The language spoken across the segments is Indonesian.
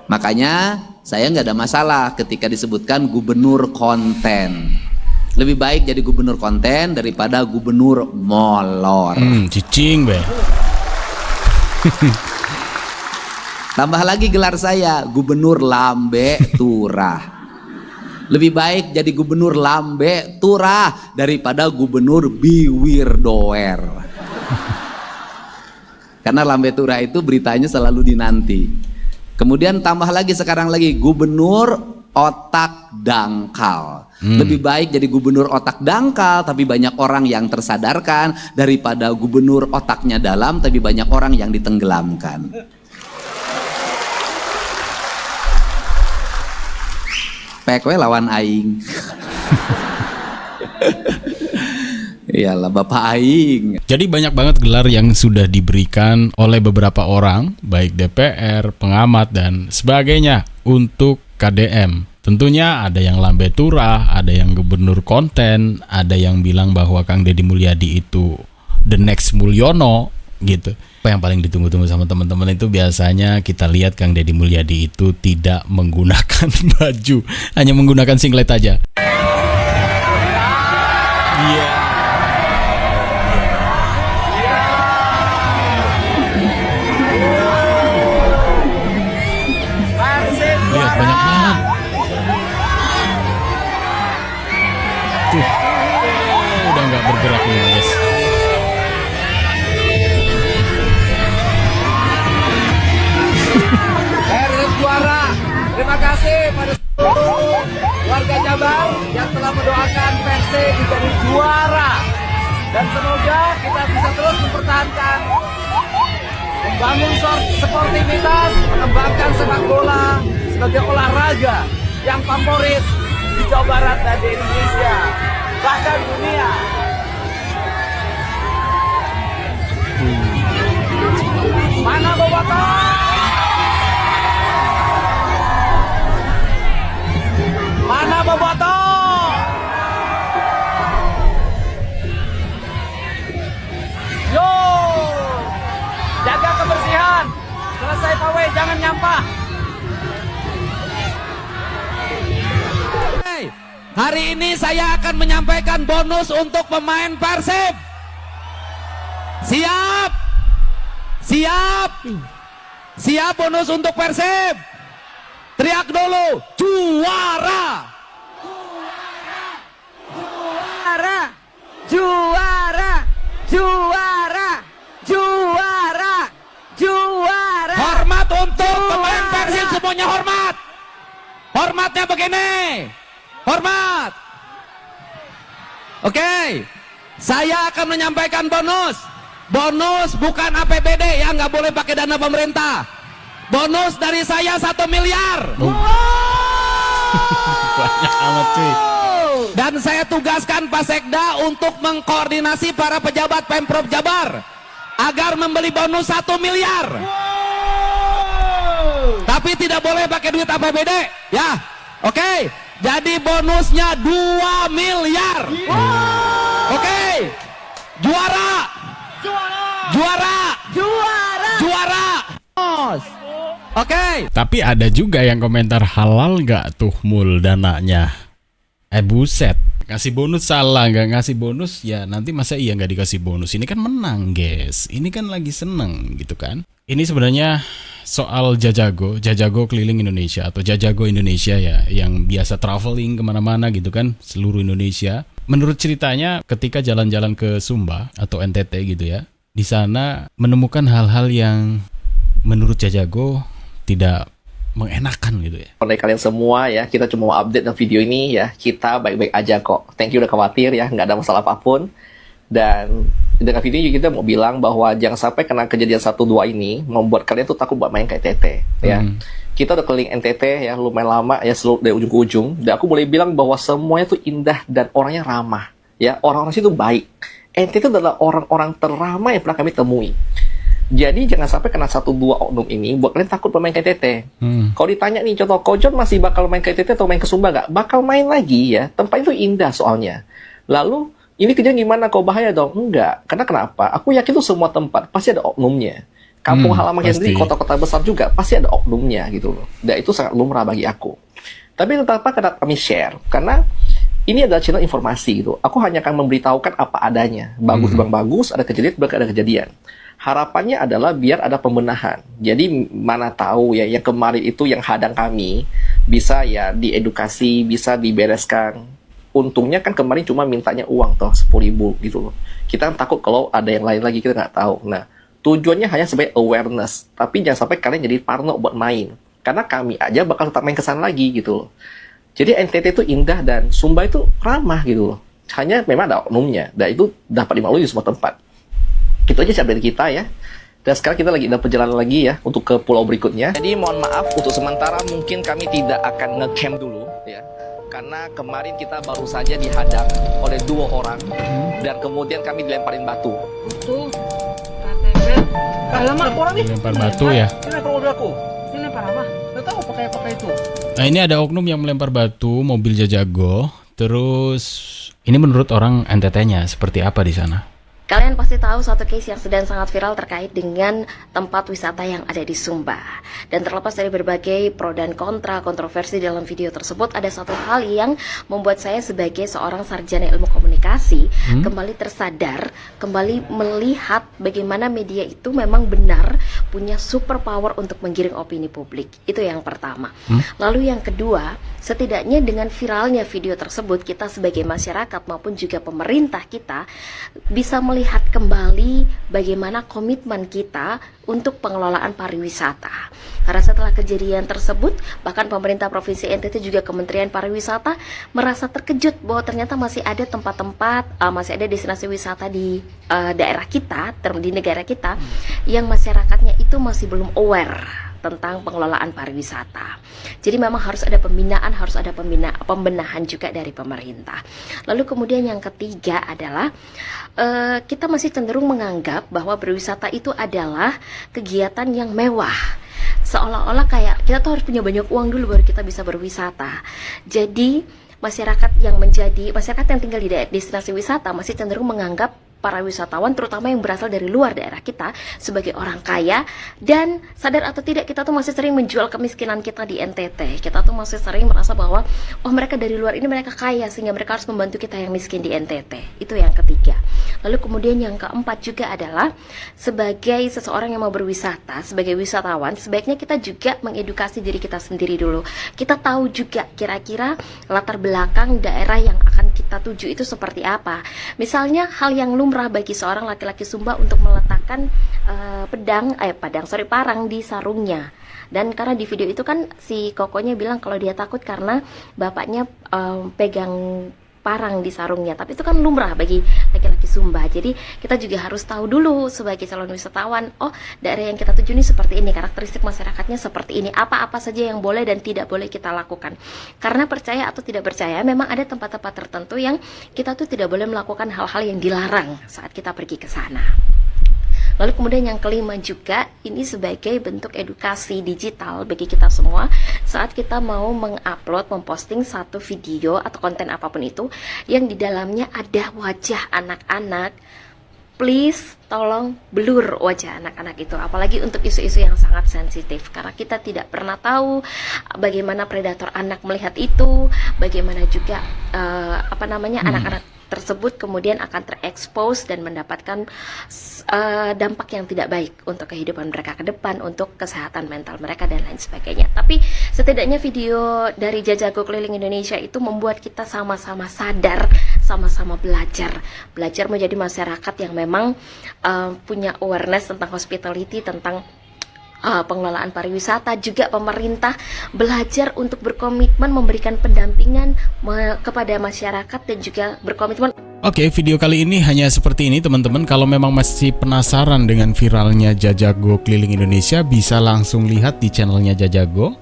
Makanya saya nggak ada masalah ketika disebutkan gubernur konten. Lebih baik jadi gubernur konten daripada gubernur molor. Cicing be. Tambah lagi gelar saya gubernur lambe turah. Lebih baik jadi gubernur lambe turah daripada gubernur biwir doer. Karena lambe turah itu beritanya selalu dinanti. Kemudian tambah lagi sekarang lagi gubernur otak dangkal. Lebih baik jadi gubernur otak dangkal tapi banyak orang yang tersadarkan daripada gubernur otaknya dalam tapi banyak orang yang ditenggelamkan. Pekwe lawan aing. Iyalah bapak aing. Jadi banyak banget gelar yang sudah diberikan oleh beberapa orang, baik DPR, pengamat dan sebagainya untuk KDM. Tentunya ada yang lambe turah, ada yang gubernur konten, ada yang bilang bahwa Kang Deddy Mulyadi itu the next Mulyono gitu. Apa yang paling ditunggu-tunggu sama teman-teman itu biasanya kita lihat Kang Deddy Mulyadi itu tidak menggunakan baju, hanya menggunakan singlet aja. Iya. Lihat banyak banget. Tuh, udah nggak bergerak nih guys. Persib juara. Terima kasih pada warga Jabar yang telah mendoakan Persib menjadi juara. Dan semoga kita bisa terus mempertahankan, membangun sportivitas, mengembangkan sepak bola sebagai olahraga yang favorit di Jawa Barat dan di Indonesia, bahkan dunia. Mana Boboto? Mana Boboto? Yo, jaga kebersihan. Selesai pawai jangan nyampah. Hari ini saya akan menyampaikan bonus untuk pemain Persib. Siap? Siap? Siap bonus untuk Persib? Teriak dulu, juara! Juara! Juara! Juara! Juara! Juara! Hormat untuk pemain Persib semuanya, hormat! Hormatnya begini! Hormat! Oke, saya akan menyampaikan bonus. Bonus bukan APBD ya, nggak boleh pakai dana pemerintah. Bonus dari saya 1 miliar. Banyak amat cuy. Dan saya tugaskan Pak Sekda untuk mengkoordinasi para pejabat Pemprov Jabar agar membeli bonus 1 miliar. Tapi tidak boleh pakai duit APBD ya. Oke, jadi bonusnya 2 miliar. Oke, juara. Juara. Juara. Juara. Oke. Tapi ada juga yang komentar halal nggak tuh mul dananya? Buset, ngasih bonus salah, nggak ngasih bonus ya nanti masa iya nggak dikasih bonus? Ini kan menang guys, ini kan lagi seneng gitu kan. Ini sebenarnya soal Jajago keliling Indonesia atau Jajago Indonesia ya, yang biasa traveling kemana-mana gitu kan, seluruh Indonesia. Menurut ceritanya ketika jalan-jalan ke Sumba atau NTT gitu ya, di sana menemukan hal-hal yang menurut Jajago tidak mengenakan gitu ya. Oleh kalian semua ya, kita cuma mau update dalam video ini ya, kita baik-baik aja kok. Thank you udah khawatir ya, nggak ada masalah apapun. Dan dengan video ini kita mau bilang bahwa jangan sampai kena kejadian 1-2 ini membuat kalian tuh takut buat main ke NTT ya. Kita udah keliling NTT ya lumayan lama ya, seluruh dari ujung ke ujung. Dan aku boleh bilang bahwa semuanya tuh indah dan orangnya ramah ya. Orang-orang situ baik. NTT adalah orang-orang teramah yang pernah kami temui. Jadi jangan sampai kena 1-2 oknum ini buat kalian takut bermain ke NTT. Kalau ditanya nih contoh, Kojon masih bakal main ke NTT atau main ke Sumba nggak? Bakal main lagi ya, tempat itu indah soalnya. Lalu ini kejadian gimana, kok bahaya dong? Enggak, karena kenapa? Aku yakin tuh semua tempat pasti ada oknumnya. Kampung halaman kita sendiri, pasti. kota-kota besar juga pasti ada oknumnya gitu loh. Dan itu sangat lumrah bagi aku. Tapi kenapa kami share? Karena ini adalah channel informasi gitu. Aku hanya akan memberitahukan apa adanya. Bagus bang bagus, ada kejadian, ada kejadian. Harapannya adalah biar ada pembenahan. Jadi mana tahu ya yang kemarin itu yang hadang kami bisa ya diedukasi, bisa dibereskan. Untungnya kan kemarin cuma mintanya uang toh 10.000 gitu loh. Kita takut kalau ada yang lain lagi kita nggak tahu. Nah, tujuannya hanya sebagai awareness. Tapi jangan sampai kalian jadi parno buat main. Karena kami aja bakal tetap main kesana lagi gitu loh. Jadi NTT itu indah dan Sumba itu ramah gitu loh. Hanya memang ada oknumnya. Dan itu dapat dimaklumi di semua tempat. Itu aja update kita ya. Dan sekarang kita lagi dalam perjalanan lagi ya untuk ke pulau berikutnya. Jadi mohon maaf untuk sementara mungkin kami tidak akan nge-camp dulu ya. Karena kemarin kita baru saja dihadang oleh 2 orang dan kemudian kami dilemparin batu. Tuh, KTP. Alamak, Orang nih. Lempar batu ya. Ini lempar mobil aku. ini lempar apa? Nggak tahu pakai itu. Nah, ini ada oknum yang melempar batu mobil Jajago. Terus ini menurut orang NTT-nya seperti apa di sana? Kalian pasti tahu satu case yang sedang sangat viral terkait dengan tempat wisata yang ada di Sumba. Dan terlepas dari berbagai pro dan kontra kontroversi dalam video tersebut, ada satu hal yang membuat saya sebagai seorang sarjana ilmu komunikasi kembali tersadar, kembali melihat bagaimana media itu memang benar punya super power untuk menggiring opini publik. Itu yang pertama. Lalu yang kedua, setidaknya dengan viralnya video tersebut, kita sebagai masyarakat maupun juga pemerintah kita bisa melihat kembali bagaimana komitmen kita untuk pengelolaan pariwisata. Karena setelah kejadian tersebut, bahkan pemerintah Provinsi NTT juga Kementerian Pariwisata merasa terkejut bahwa ternyata masih ada tempat-tempat, masih ada destinasi wisata di daerah kita, di negara kita, yang masyarakatnya itu masih belum aware tentang pengelolaan pariwisata. Jadi memang harus ada pembinaan, harus ada pembenahan juga dari pemerintah. Lalu kemudian yang ketiga adalah kita masih cenderung menganggap bahwa berwisata itu adalah kegiatan yang mewah. Seolah-olah kayak kita tuh harus punya banyak uang dulu baru kita bisa berwisata. Jadi masyarakat yang tinggal di destinasi wisata masih cenderung menganggap para wisatawan terutama yang berasal dari luar daerah kita sebagai orang kaya, dan sadar atau tidak kita tuh masih sering menjual kemiskinan kita di NTT. Kita tuh masih sering merasa bahwa oh mereka dari luar ini mereka kaya sehingga mereka harus membantu kita yang miskin di NTT. Itu yang ketiga. Lalu kemudian yang keempat juga adalah sebagai seseorang yang mau berwisata, sebagai wisatawan sebaiknya kita juga mengedukasi diri kita sendiri dulu. Kita tahu juga kira-kira latar belakang daerah yang akan kita tuju itu seperti apa. Misalnya hal yang lumrah bagi seorang laki-laki Sumba untuk meletakkan parang di sarungnya. Dan karena di video itu kan si kokonya bilang kalau dia takut karena bapaknya pegang parang di sarungnya, tapi itu kan lumrah bagi laki-laki Sumba. Jadi kita juga harus tahu dulu sebagai calon wisatawan, oh daerah yang kita tuju ini seperti ini, karakteristik masyarakatnya seperti ini, apa-apa saja yang boleh dan tidak boleh kita lakukan. Karena percaya atau tidak percaya, memang ada tempat-tempat tertentu yang kita tuh tidak boleh melakukan hal-hal yang dilarang saat kita pergi ke sana. Lalu kemudian yang kelima juga, ini sebagai bentuk edukasi digital bagi kita semua saat kita mau mengupload, memposting satu video atau konten apapun itu yang di dalamnya ada wajah anak-anak. Please tolong blur wajah anak-anak itu, apalagi untuk isu-isu yang sangat sensitif, karena kita tidak pernah tahu bagaimana predator anak melihat itu, bagaimana juga anak-anak tersebut kemudian akan terekspos dan mendapatkan dampak yang tidak baik untuk kehidupan mereka ke depan, untuk kesehatan mental mereka dan lain sebagainya. Tapi setidaknya video dari Jajago Keliling Indonesia itu membuat kita sama-sama sadar, sama-sama belajar menjadi masyarakat yang memang punya awareness tentang hospitality, tentang pengelolaan pariwisata. Juga pemerintah belajar untuk berkomitmen memberikan pendampingan kepada masyarakat dan juga berkomitmen. Oke, video kali ini hanya seperti ini teman-teman. Kalau memang masih penasaran dengan viralnya Jajago Keliling Indonesia, bisa langsung lihat di channelnya Jajago,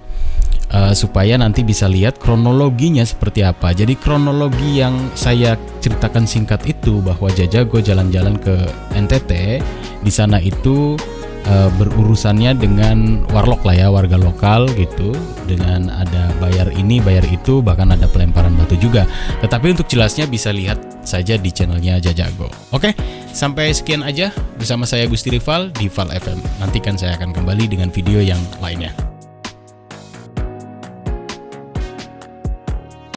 supaya nanti bisa lihat kronologinya seperti apa. Jadi kronologi yang saya ceritakan singkat itu bahwa Jajago jalan-jalan ke NTT, di sana itu berurusannya dengan warlock lah ya, warga lokal gitu, dengan ada bayar ini bayar itu, bahkan ada pelemparan batu juga. Tetapi untuk jelasnya bisa lihat saja di channelnya Jajago. Oke, sampai sekian aja bersama saya Gusti Rival di Val FM. Nantikan saya akan kembali dengan video yang lainnya.